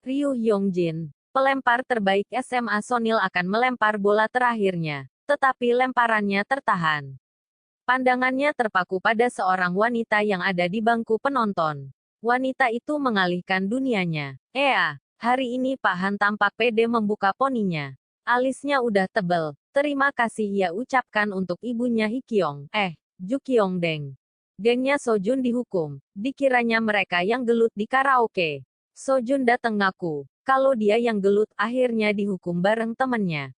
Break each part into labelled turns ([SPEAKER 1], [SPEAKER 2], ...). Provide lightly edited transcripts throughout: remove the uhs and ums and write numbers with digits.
[SPEAKER 1] Ryu Hyungjin, pelempar terbaik SMA Sonil akan melempar bola terakhirnya, tetapi lemparannya tertahan. Pandangannya terpaku pada seorang wanita yang ada di bangku penonton. Wanita itu mengalihkan dunianya. Hari ini Pak Han tampak pede membuka poninya. Alisnya udah tebel. Terima kasih ya ucapkan untuk ibunya Hikyong. Ju Kyong Deng. Gengnya Sojun dihukum. Dikiranya mereka yang gelut di karaoke. Sojun datang ngaku. Kalau dia yang gelut akhirnya dihukum bareng temennya.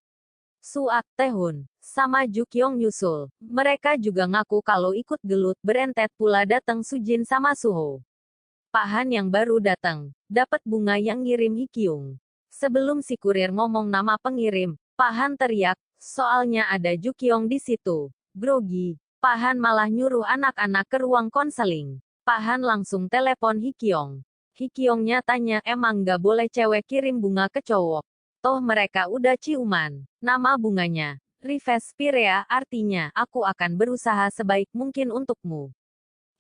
[SPEAKER 1] Suak Taehun sama Ju Kyong nyusul. Mereka juga ngaku kalau ikut gelut. Berentet pula datang Sujin sama Suho. Pak Han yang baru datang, dapat bunga yang ngirim Hikyung. Sebelum si kurir ngomong nama pengirim, Pak Han teriak, soalnya ada Ju Kyong di situ. Grogi. Pak Han malah nyuruh anak-anak ke ruang konseling. Pak Han langsung telepon Hikyong. Hikyongnya tanya emang nggak boleh cewek kirim bunga ke cowok. Toh mereka udah ciuman. Nama bunganya, Rives Pirea, artinya, aku akan berusaha sebaik mungkin untukmu.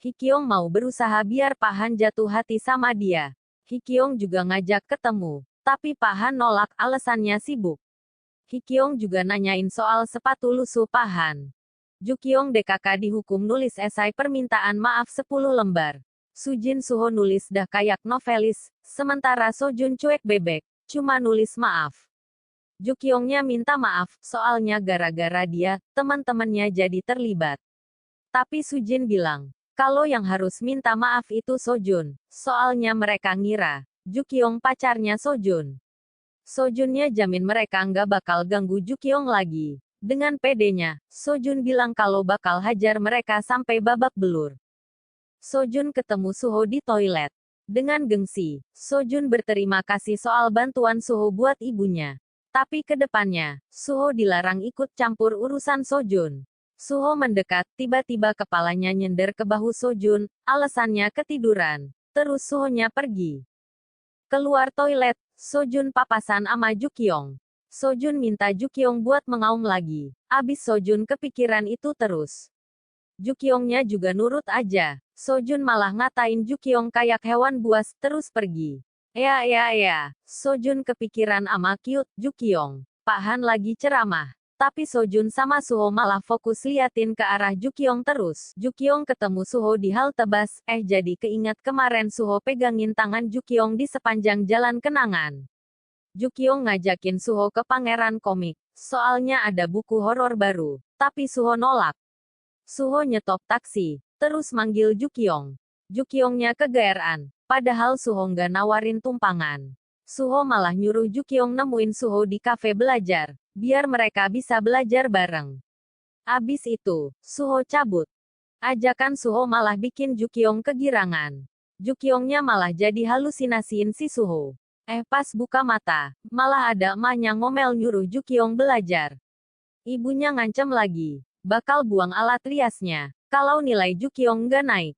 [SPEAKER 1] Hikyong mau berusaha biar Pak Han jatuh hati sama dia. Hikyong juga ngajak ketemu. Tapi Pak Han nolak alasannya sibuk. Hikyong juga nanyain soal sepatu lusuh Pak Han. Ju Kyong DKK dihukum nulis esai permintaan maaf 10 lembar. Sujin Suho nulis dah kayak novelis, sementara Sojun cuek bebek, cuma nulis maaf. Ju Kyongnya minta maaf, soalnya gara-gara dia, teman-temannya jadi terlibat. Tapi Sujin bilang, kalau yang harus minta maaf itu Sojun, soalnya mereka ngira, Ju Kyong pacarnya Sojun. Sojunnya jamin mereka nggak bakal ganggu Ju Kyong lagi. Dengan pedenya, Sojun bilang kalau bakal hajar mereka sampai babak belur. Sojun ketemu Suho di toilet. Dengan gengsi, Sojun berterima kasih soal bantuan Suho buat ibunya. Tapi ke depannya, Suho dilarang ikut campur urusan Sojun. Suho mendekat, tiba-tiba kepalanya nyender ke bahu Sojun, alasannya ketiduran. Terus Suhonya pergi. Keluar toilet, Sojun papasan ama Ju Kyong. Sojun minta Ju Kyong buat mengaum lagi. Abis Sojun kepikiran itu terus. Ju Kyongnya juga nurut aja. Sojun malah ngatain Ju Kyong kayak hewan buas, terus pergi. Sojun kepikiran ama cute Ju Kyong. Pak Han lagi ceramah. Tapi Sojun sama Suho malah fokus liatin ke arah Ju Kyong terus. Ju Kyong ketemu Suho di halte bus, jadi keingat kemarin Suho pegangin tangan Ju Kyong di sepanjang jalan kenangan. Ju Kyong ngajakin Suho ke Pangeran Komik, soalnya ada buku horor baru, tapi Suho nolak. Suho nyetop taksi, terus manggil Ju Kyong. Ju Kyongnya kegeeran, padahal Suho nggak nawarin tumpangan. Suho malah nyuruh Ju Kyong nemuin Suho di kafe belajar, biar mereka bisa belajar bareng. Abis itu, Suho cabut. Ajakan Suho malah bikin Ju Kyong kegirangan. Ju Kyongnya malah jadi halusinasiin si Suho. Pas buka mata, malah ada emaknya ngomel nyuruh Ju Kyong belajar. Ibunya ngancem lagi, bakal buang alat riasnya, kalau nilai Ju Kyong nggak naik.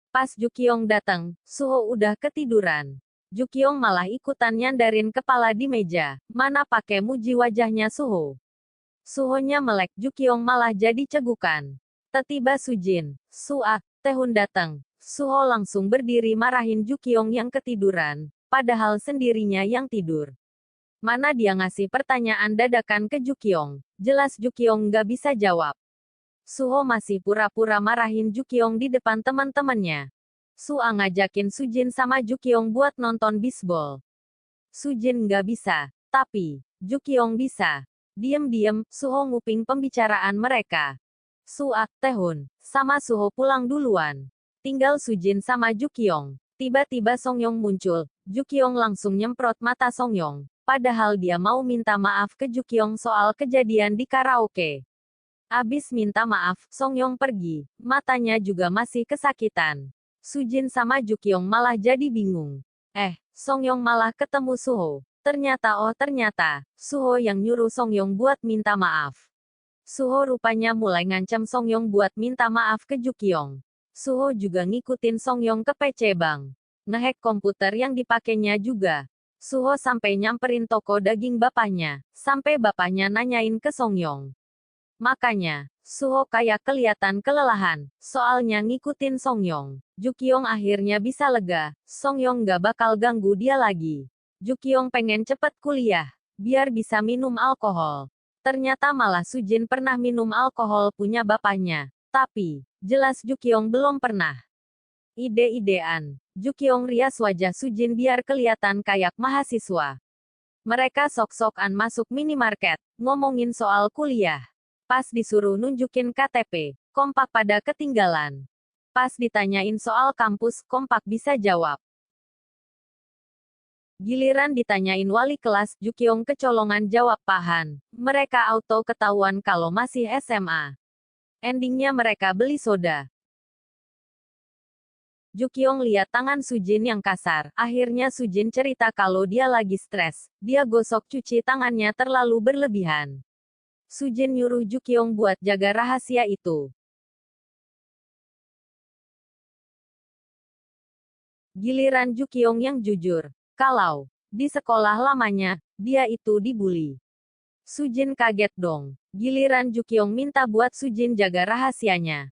[SPEAKER 1] Pas Ju Kyong datang, Suho udah ketiduran. Ju Kyong malah ikutan nyandarin kepala di meja, mana pakai muji wajahnya Suho. Suhonya melek, Ju Kyong malah jadi cegukan. Tiba Sujin, Taehun datang. Suho langsung berdiri marahin Ju Kyong yang ketiduran, padahal sendirinya yang tidur. Mana dia ngasih pertanyaan dadakan ke Ju Kyong, jelas Ju Kyong nggak bisa jawab. Suho masih pura-pura marahin Ju Kyong di depan teman-temannya. Sua ngajakin Sujin sama Ju Kyong buat nonton bisbol. Sujin nggak bisa, tapi Ju Kyong bisa. Diam-diam, Suho nguping pembicaraan mereka. Taehun, sama Suho pulang duluan. Tinggal Sujin sama Ju Kyong. Tiba-tiba Songyong muncul, Ju Kyong langsung nyemprot mata Songyong. Padahal dia mau minta maaf ke Ju Kyong soal kejadian di karaoke. Abis minta maaf, Songyong pergi. Matanya juga masih kesakitan. Sujin sama Ju Kyong malah jadi bingung. Songyong malah ketemu Suho. Ternyata, Suho yang nyuruh Songyong buat minta maaf. Suho rupanya mulai ngancam Songyong buat minta maaf ke Ju Kyong. Suho juga ngikutin Songyong ke PC Bank. Ngehack komputer yang dipakainya juga. Suho sampai nyamperin toko daging bapaknya, sampai bapaknya nanyain ke Songyong. Makanya, Suho kayak kelihatan kelelahan, soalnya ngikutin Songyong. Ju Kyong akhirnya bisa lega, Songyong gak bakal ganggu dia lagi. Jukyong pengen cepet kuliah, biar bisa minum alkohol. Ternyata malah Sujin pernah minum alkohol punya bapaknya. Tapi, jelas Jukyong belum pernah. Ide-idean. Jukyong rias wajah Sujin biar kelihatan kayak mahasiswa. Mereka sok-sokan masuk minimarket, ngomongin soal kuliah. Pas disuruh nunjukin KTP, kompak pada ketinggalan. Pas ditanyain soal kampus, kompak bisa jawab. Giliran ditanyain wali kelas, Jukyong kecolongan jawab pahan. Mereka auto ketahuan kalau masih SMA. Endingnya mereka beli soda. Jukyong lihat tangan Sujin yang kasar. Akhirnya Sujin cerita kalau dia lagi stres. Dia gosok cuci tangannya terlalu berlebihan. Sujin nyuruh Jukyong buat jaga rahasia itu. Giliran Jukyong yang jujur. Kalau di sekolah lamanya, dia itu dibully. Sujin kaget dong. Giliran Jukyong minta buat Sujin jaga rahasianya.